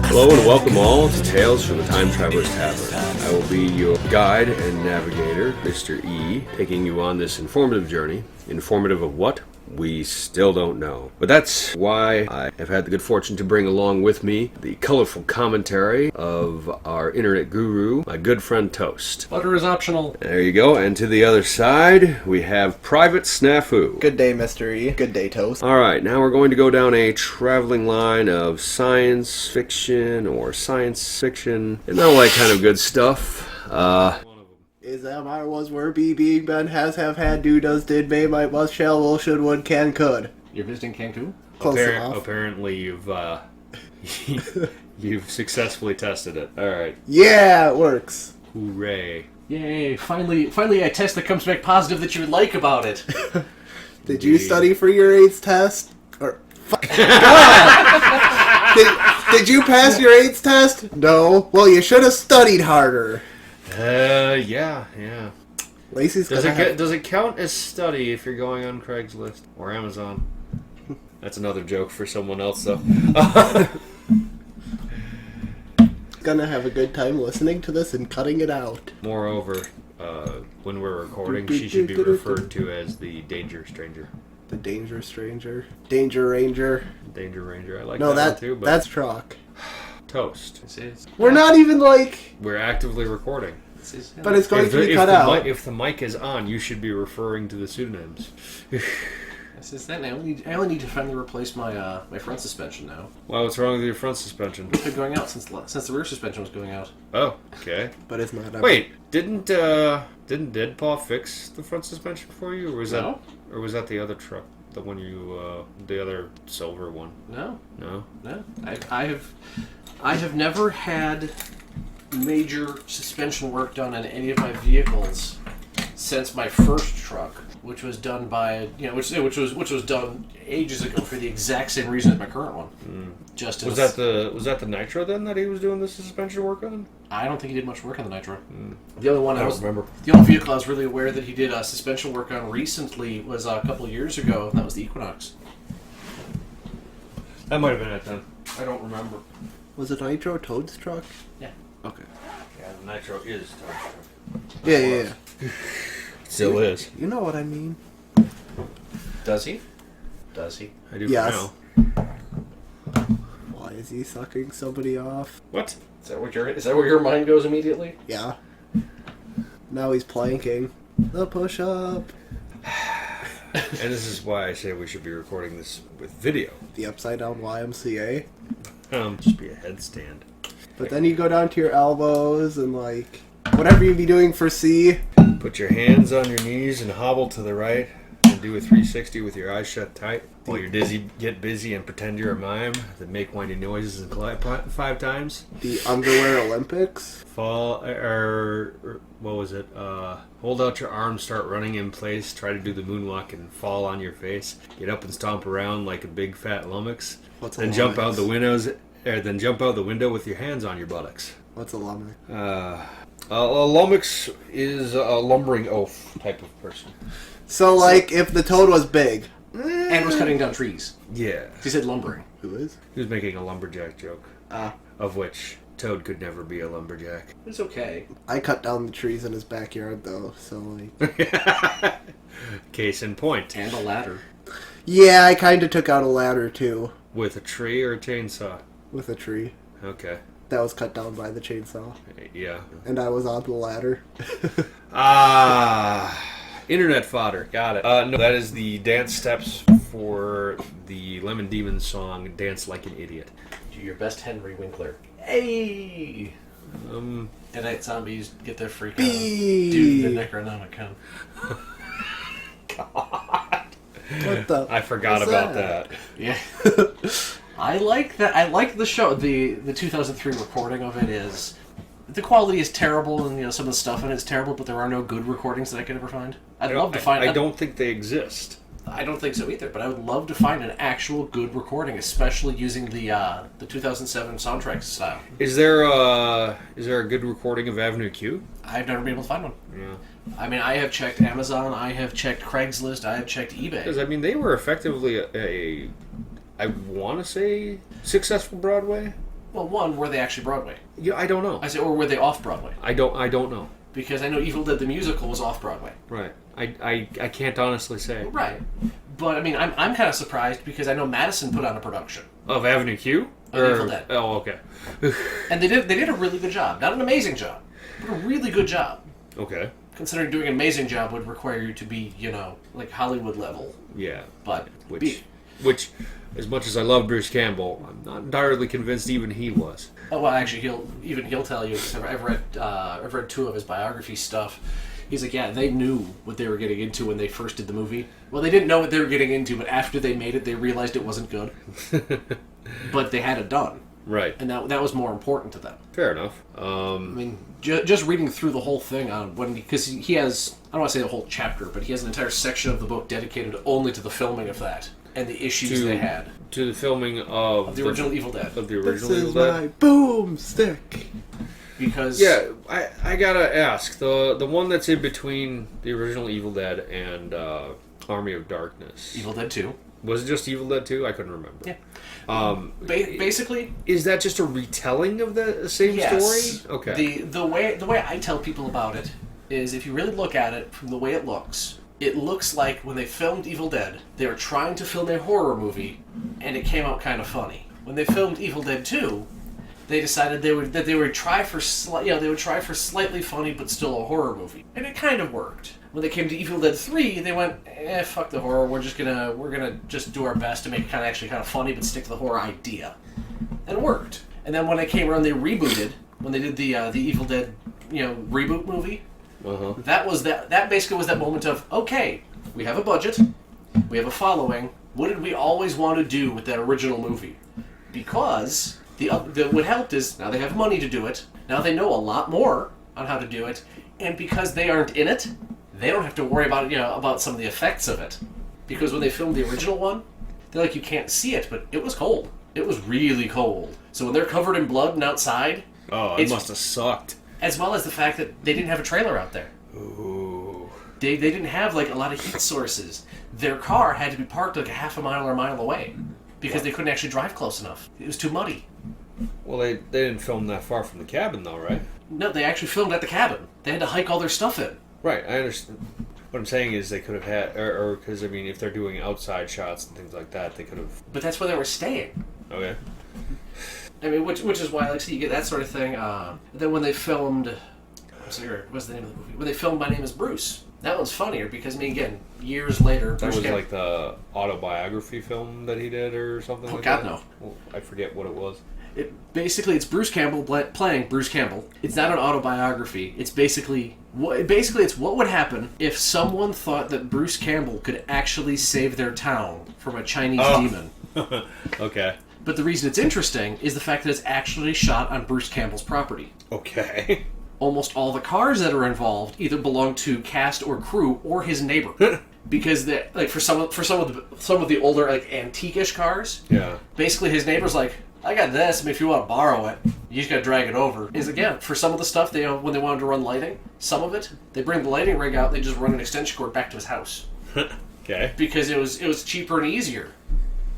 Hello and welcome all to Tales from the Time Traveler's Tavern. I will be your guide and navigator, Mr.E, taking you on this informative journey. Informative of what? We still don't know. But that's why I have had the good fortune to bring along with me the colorful commentary of our internet guru, my good friend Toast. Fodder is optional. There you go. And to the other side, we have Private Snafu. Good day, Mr.E. Good day, Toast. Alright, now we're going to go down a traveling line of science fiction or science fiction and all that kind of good stuff. Is that my was were be being been has have had do does did may might must shall will should would can could. You're visiting Cancun? Close enough. Apparently you've successfully tested it. Alright. Yeah, it works. Hooray. Yay! Finally a test that comes back positive that you would like about it. Did you study for your AIDS test? Or did you pass your AIDS test? No. Well, you should have studied harder. Yeah. Lacey's Does it count as study if you're going on Craigslist or Amazon? That's another joke for someone else, though. gonna have a good time listening to this and cutting it out. Moreover, when we're recording, she should be referred to as the Danger Stranger. The Danger Stranger. Danger Ranger. Danger Ranger, I like that one too. But that's Truck. Toast. We're not even like... We're actively recording. But it's going to be cut out. If the mic is on, you should be referring to the pseudonyms. I only need to finally replace my my front suspension now. Well, what's wrong with your front suspension? It's been going out since the rear suspension was going out. Oh, okay. But it's not. Wait, didn't Deadpaw fix the front suspension for you, or was that the other truck, the one the other silver one? No. I have never had major suspension work done on any of my vehicles since my first truck, which was done by which was done ages ago for the exact same reason as my current one. Was that the Nitro then that he was doing the suspension work on? I don't think he did much work on the Nitro. The only one I don't remember. The only vehicle I was really aware that he did suspension work on recently was a couple of years ago, and that was the Equinox. That might have been it then. I don't remember. Was it Nitro Toad's truck? Yeah. Okay. Yeah, the Nitro is Toad's truck. Yeah. Still is. You know what I mean. Does he? I do yes. for now. Why is he sucking somebody off? What? Is that where your mind goes immediately? Yeah. Now he's planking. The push-up. And this is why I say we should be recording this with video. The upside-down YMCA. Just be a headstand. But then you go down to your elbows and, like, whatever you be doing for C. Put your hands on your knees and hobble to the right. And do a 360 with your eyes shut tight. While you're dizzy, get busy and pretend you're a mime. Then make whiny noises and clap 5 times. The Underwear Olympics. Fall, or what was it? Hold out your arms, start running in place, try to do the moonwalk and fall on your face. Get up and stomp around like a big fat lummox. Then jump out the windows, then jump out the window with your hands on your buttocks. What's a lummox? A lummox is a lumbering oaf type of person. So, like, if the toad was big. And was cutting down trees. Yeah. He said lumbering. Who is? He was making a lumberjack joke. Of which Toad could never be a lumberjack. It's okay. I cut down the trees in his backyard, though, so, like... Case in point. And a ladder. Yeah, I kind of took out a ladder, too. With a tree or a chainsaw? With a tree. Okay. That was cut down by the chainsaw. Yeah. And I was on the ladder. Internet fodder. Got it. No, that is the dance steps for the Lemon Demon song, Dance Like an Idiot. Do your best Henry Winkler. Hey! Deadite zombies get their freak on. Do the Necronomicon. God. What the? I forgot about that. Yeah. I like that. I like the show. The 2003 recording of it is the quality is terrible, and some of the stuff in it is terrible. But there are no good recordings that I could ever find. I'd love to find. I don't think they exist. I don't think so either. But I would love to find an actual good recording, especially using the 2007 soundtrack style. Is there a good recording of Avenue Q? I've never been able to find one. Yeah. I mean, I have checked Amazon, I have checked Craigslist, I have checked eBay. Because, I mean, they were effectively I want to say, successful Broadway? Well, one, were they actually Broadway? Yeah, I don't know. I say, or were they off-Broadway? I don't know. Because I know Evil Dead the Musical was off-Broadway. Right. I can't honestly say. Right. But, I mean, I'm kind of surprised because I know Madison put on a production. Of Avenue Q? Of Evil Dead. Oh, okay. And they did a really good job. Not an amazing job, but a really good job. Okay. Considering doing an amazing job would require you to be, like Hollywood level. Yeah. But Which, as much as I love Bruce Campbell, I'm not entirely convinced even he was. Oh, well, actually, he'll tell you. I've read 2 of his biography stuff. He's like, yeah, they knew what they were getting into when they first did the movie. Well, they didn't know what they were getting into, but after they made it, they realized it wasn't good. But they had it done. Right. And that was more important to them. Fair enough. I mean, just reading through the whole thing on because he has, I don't want to say the whole chapter, but he has an entire section of the book dedicated only to the filming of that and the issues they had. To the filming of the original Evil Dead. Of the original This Evil is Dead. my boomstick. Because I gotta ask, the one that's in between the original Evil Dead and Army of Darkness. Evil Dead 2. Was it just Evil Dead 2? I couldn't remember. Yeah. Basically, is that just a retelling of the same story? Okay. The way I tell people about it is, if you really look at it from the way it looks like when they filmed Evil Dead, they were trying to film a horror movie, and it came out kind of funny. When they filmed Evil Dead 2, they decided they would try for slightly funny but still a horror movie, and it kind of worked. When they came to Evil Dead 3, they went, fuck the horror. We're gonna just do our best to make it kind of funny, but stick to the horror idea, and it worked. And then when they came around, they rebooted when they did the Evil Dead reboot movie. Uh-huh. That basically was that moment of, okay, we have a budget, we have a following. What did we always want to do with that original movie? Because what helped is now they have money to do it. Now they know a lot more on how to do it, and because they aren't in it, they don't have to worry about some of the effects of it. Because when they filmed the original one, they're like, you can't see it, but it was cold. It was really cold. So when they're covered in blood and outside, it must have sucked. As well as the fact that they didn't have a trailer out there. Ooh. They didn't have a lot of heat sources. Their car had to be parked a half a mile or a mile away because they couldn't actually drive close enough. It was too muddy. Well, they didn't film that far from the cabin, though, right? No, they actually filmed at the cabin. They had to hike all their stuff in. Right, I understand. What I'm saying is they could have had, or because, I mean, if they're doing outside shots and things like that, they could have... But that's where they were staying. Okay. I mean, which is why, you get that sort of thing. Then when they filmed... what's the name of the movie? When they filmed My Name is Bruce. That one's funnier because, again, years later... That was like the autobiography film that he did or something like that? Oh, God, no. Well, I forget what it was. It's Bruce Campbell playing Bruce Campbell. It's not an autobiography. It's basically it's what would happen if someone thought that Bruce Campbell could actually save their town from a Chinese demon. Okay. But the reason it's interesting is the fact that it's actually shot on Bruce Campbell's property. Okay. Almost all the cars that are involved either belong to cast or crew or his neighbor. Because for some of the older antique-ish cars, basically his neighbor's like, I got this, I mean, if you want to borrow it, you just gotta drag it over. Again, for some of the stuff, when they wanted to run lighting, some of it, they bring the lighting rig out, they just run an extension cord back to his house. Okay. Because it was cheaper and easier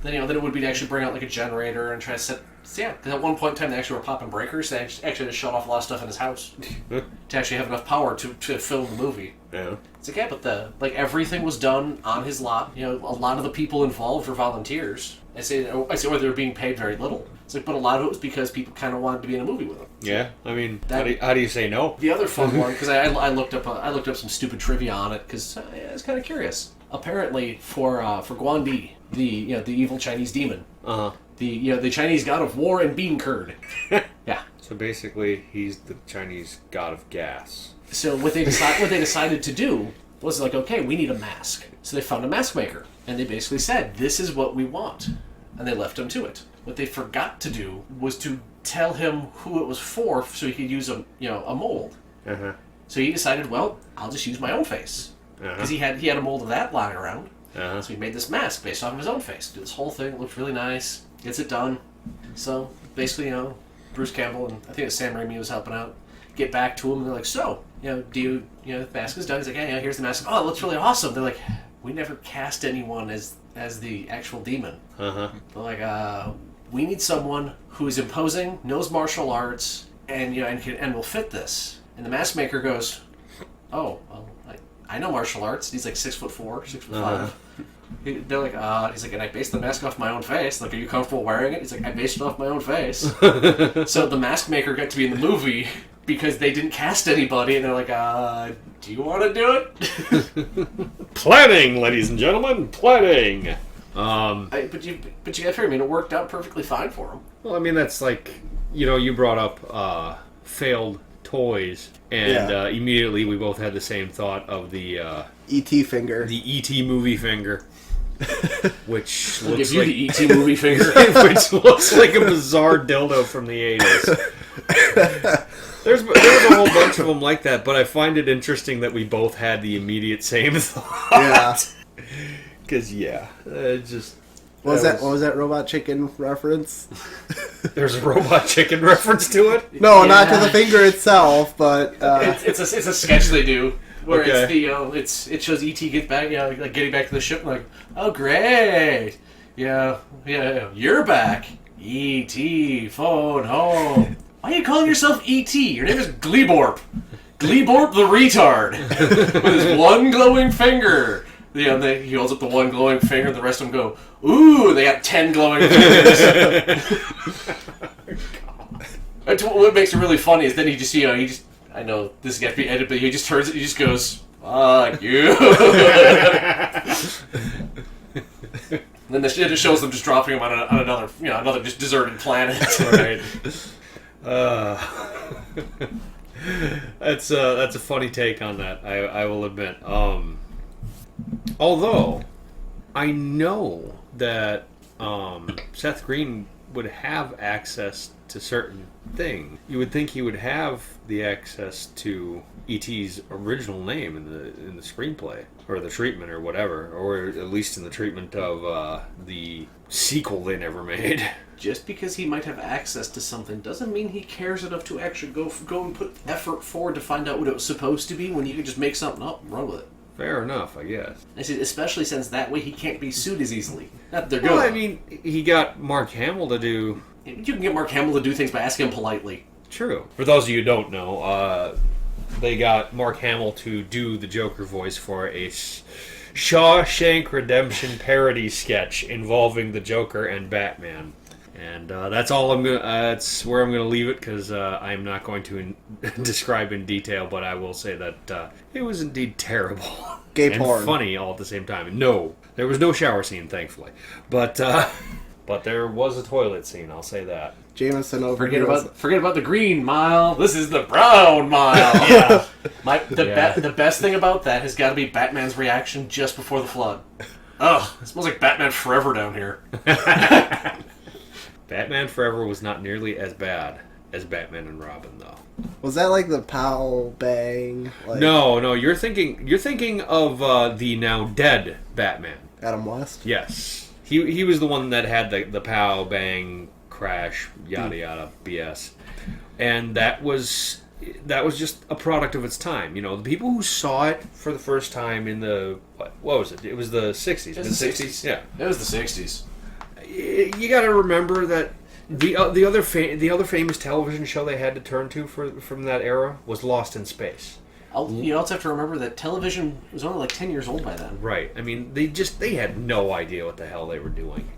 than it would be to actually bring out a generator and try to set... because at one point in time they actually were popping breakers, they actually had to shut off a lot of stuff in his house to actually have enough power to film the movie. Yeah. It's but everything was done on his lot. A lot of the people involved were volunteers. I say, or they were being paid very little. It's but a lot of it was because people kind of wanted to be in a movie with him. Yeah, I mean, how do you say no? The other fun one, because I looked up some stupid trivia on it because I was kind of curious. Apparently, for Guandi, the evil Chinese demon, the Chinese god of war and bean curd. Yeah. So basically, he's the Chinese god of gas. So what they decided to do was okay, we need a mask. So they found a mask maker, and they basically said, this is what we want. And they left him to it. What they forgot to do was to tell him who it was for so he could use a mold. Uh-huh. So he decided, well, I'll just use my own face. Because he had a mold of that lying around. Uh-huh. So he made this mask based off of his own face. Did this whole thing, looked really nice, gets it done. So basically, Bruce Campbell and I think it was Sam Raimi was helping out, get back to him and they're like, so, the mask is done. He's like, yeah, here's the mask. Oh, it looks really awesome. They're like, we never cast anyone as the actual demon. Uh-huh. They're like, we need someone who's imposing, knows martial arts, and will fit this. And the mask maker goes, oh, well, I know martial arts. He's like 6'4", 6'5". They're like, he's like, and I based the mask off my own face. Like, are you comfortable wearing it? He's like, I based it off my own face. So the mask maker got to be in the movie because they didn't cast anybody, and they're like, do you want to do it? Planning, ladies and gentlemen, planning. But you got to figure, it worked out perfectly fine for him. Well, I mean, that's like, you brought up failed toys, and immediately we both had the same thought of the E.T. finger. The E.T. movie finger. Which I'll looks give you like the E.T. movie finger. which looks like a bizarre dildo from the 80s. There's a whole bunch of them like that, but I find it interesting that we both had the immediate same thought. Yeah. Because, just... What was that Robot Chicken reference? There's a Robot Chicken reference to it? No, not to the finger itself, but... It's a sketch they do. Where it's it shows E.T. get back, like getting back to the ship, and like, oh great, yeah, you're back, E.T. phone home. Why are you calling yourself E.T.? Your name is Gleeborp, Gleeborp the retard, with his one glowing finger. He holds up the one glowing finger, and the rest of them go, ooh, they got 10 glowing fingers. What makes it really funny is then he just. I know this has got to be edited, but he just turns it. He just goes, "Fuck you." Then it just shows them just dropping him on another just deserted planet. Right. That's a funny take on that. I will admit. Although I know that Seth Green would have access to certain things. You would think he would have the access to E.T.'s original name in the screenplay or the treatment or whatever, or at least in the treatment of the sequel they never made. Just because he might have access to something doesn't mean he cares enough to actually go and put effort forward to find out what it was supposed to be. When you can just make something up and run with it. Fair enough, I guess. I see, especially since that way he can't be sued as easily. Not that they're good. Well, I mean, he got Mark Hamill to do. You can get Mark Hamill to do things by asking him politely. True. For those of you who don't know, they got Mark Hamill to do the Joker voice for a Shawshank Redemption parody sketch involving the Joker and Batman. And that's all I'm gonna. That's where I'm gonna leave it because I'm not going to describe in detail. But I will say that it was indeed terrible, gay and porn, funny all at the same time. No, there was no shower scene, thankfully. But there was a toilet scene. I'll say that. Jameson over forget about the green mile. This is the brown mile. Yeah. The best thing about that has got to be Batman's reaction just before the flood. Ugh, it smells like Batman Forever down here. Batman Forever was not nearly as bad as Batman and Robin, though. Was that like the pow bang? Like... No, you're thinking of the now dead Batman. Adam West? Yes. He was the one that had the pow bang crash yada yada BS. And that was just a product of its time. The people who saw it for the first time in the what was it? It was the 60s. It was the 60s. Yeah. It was the 60s. You got to remember that the other famous television show they had to turn to from that era was Lost in Space. You also have to remember that television was only like 10 years old by then. Right. I mean, they had no idea what the hell they were doing.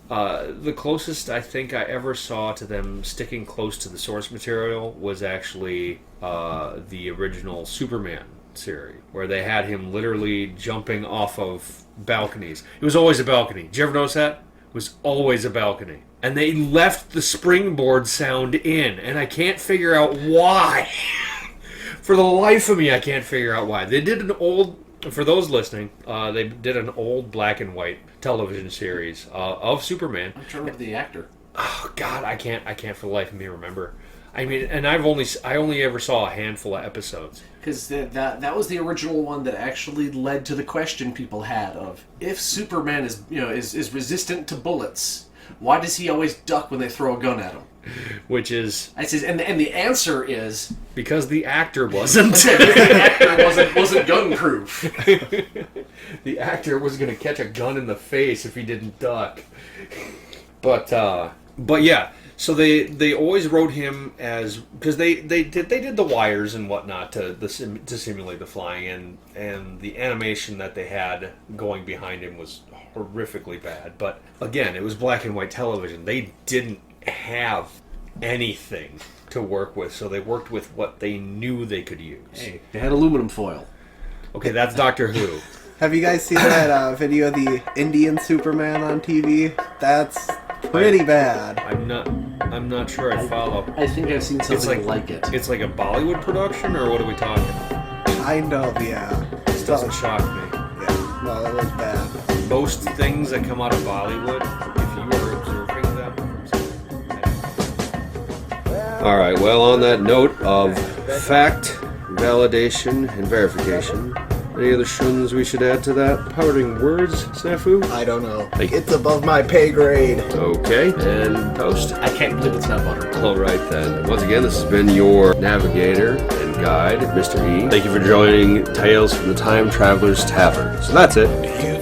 The closest I think I ever saw to them sticking close to the source material was actually the original Superman series, where they had him literally jumping off of balconies. It was always a balcony. Did you ever notice that? It was always a balcony. And they left the springboard sound in, and I can't figure out why. For the life of me, I can't figure out why. They did an old, for those listening, they did an old black and white television series of Superman. I'm trying to remember the actor. Oh God, I can't for the life of me remember. I mean, and I only ever saw a handful of episodes. Because that was the original one that actually led to the question people had of, if Superman is resistant to bullets, why does he always duck when they throw a gun at him? Which is, I says, and the answer is because the actor wasn't. the actor wasn't gun proof. The actor was going to catch a gun in the face if he didn't duck. But yeah. So they always wrote him as, because they did the wires and whatnot to simulate the flying, and the animation that they had going behind him was horrifically bad. But again, it was black and white television. They didn't have anything to work with, so they worked with what they knew they could use. Hey, they had aluminum foil. Okay, that's Doctor Who. Have you guys seen that video of the Indian Superman on TV? That's pretty bad. I'm not sure I follow. I think I've seen something like it. It's like a Bollywood production, or what are we talking? Kind of, yeah. This doesn't shock me. Yeah, no, it was bad. Most things that come out of Bollywood, if you are observing them. All right. Well, on that note of fact, validation, and verification, any other shuns we should add to that? Parting words, Snafu? I don't know. It's above my pay grade. Okay. And Toast? I can't believe it's not butter. All right, then. Once again, this has been your navigator and guide, Mr. E. Thank you for joining Tales from the Time Traveler's Tavern. So that's it.